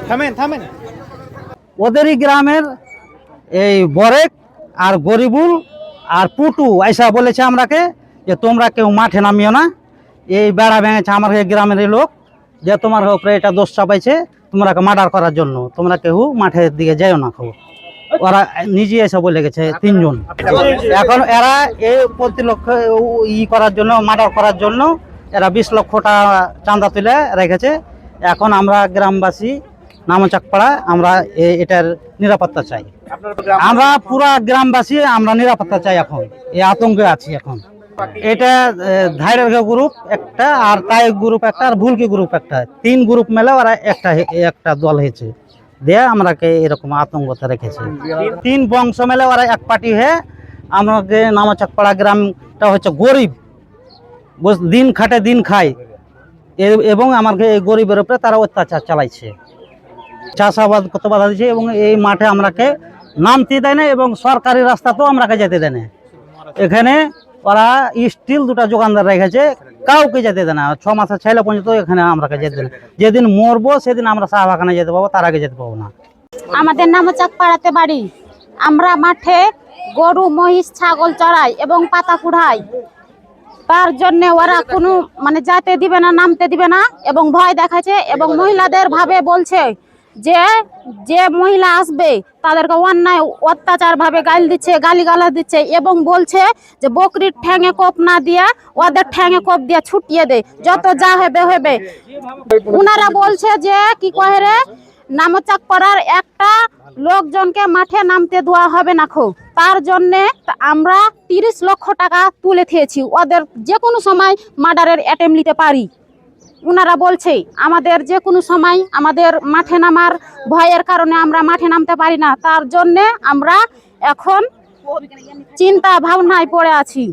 থামেন থামেন। ওদেরই গ্রামের এই বরেক আর গরিবুল আর পুটু আইসা বলেছে আমরাকে যে তোমরা কেউ মাঠে নামিও না, এই বেড়া ভেঙেছে আমার এই গ্রামের এই লোক, যে তোমার উপরে এটা দোষ চাপাইছে তোমরাকে মার্ডার করার জন্য, তোমরা কেউ মাঠের দিকে যাইও না। খবর ওরা নিজে এসে বলে গেছে তিনজন। এখন এরা এই প্রতিলক্ষ করার জন্য, মার্ডার করার জন্য এরা 20 লক্ষ টাকা চাঁদা তুলে রেখেছে। এখন আমরা গ্রামবাসী নামচাকপাড়া আমরা এটার নিরাপত্তা চাই। আমরা পুরা গ্রামবাসী আমরা নিরাপত্তা চাই। এখন এই আতঙ্কে আছি। এখন এটা ধাইরের গ্রুপ একটা, আর তাই গ্রুপ একটা, আর ভুলকি গ্রুপ একটা, 3 গ্রুপ মেলে ওরা একটা দল হয়েছে দিয়ে আমরাকে এরকম আতঙ্কতে রেখেছে। 3 বংশ মেলে ওরা এক পার্টি হয়ে আমাকে নামচাকপাড়া গ্রামটা হচ্ছে গরিব, দিন খাটে দিন খায়, এবং আমাকে এই গরিবের উপরে তারা অত্যাচার চালাইছে, চাষাবাদ করতে বাধা দিচ্ছে, এবং এই মাঠে আমরাকে নামতে দেয় না, এবং সরকারি রাস্তাতেও আমরাকে যেতে দেয় না। এখানে ওরা স্টিল 2টা দোকানদার রেখেছে, কাউকে যেতে দেয় না। 6 মাসের ছেলে পর্যন্ত এখানে আমরাকে যেতে দেয় না। যেদিন মরবো সেদিন আমরা চা বাগানে যেতে পাবো, তার আগে যেতে পাবো না। আমাদের নামচাকপাড়াতে বাড়ি। আমরা মাঠে গরু মহিষ ছাগল চড়াই এবং পাতা কুড়াই। তার জন্য ওরা কোনো যেতে দিবে না, নামতে দিবে না, এবং ভয় দেখাচ্ছে, এবং মহিলাদের ভাবে বলছে যে যে মহিলা আসবে তাদেরকে অন্যায় অত্যাচার ভাবে গালিগালাজ দিচ্ছে, এবং বলছে যে বকরির ঠ্যাঙে কোপ না দিয়া ওদের ঠ্যাঙে কোপ দিয়ে ছুটিয়ে দে, যত যা হবে হবে। ওনারা বলছে যে কি কহে রে, নামচাকপাড়ার একটা লোকজনকে মাঠে নামতে দেওয়া হবে না। তার জন্যে আমরা 30 লক্ষ টাকা তুলে দিয়েছি, ওদের যে কোনো সময় মার্ডারের অ্যাটেম্প নিতে পারি। ওনারা বলছে আমাদের যে কোনো সময় আমাদের মাঠে নামার ভয়ের কারণে আমরা মাঠে নামতে পারি না, তার জন্যে আমরা এখন চিন্তা ভাবনায় পড়ে আছি।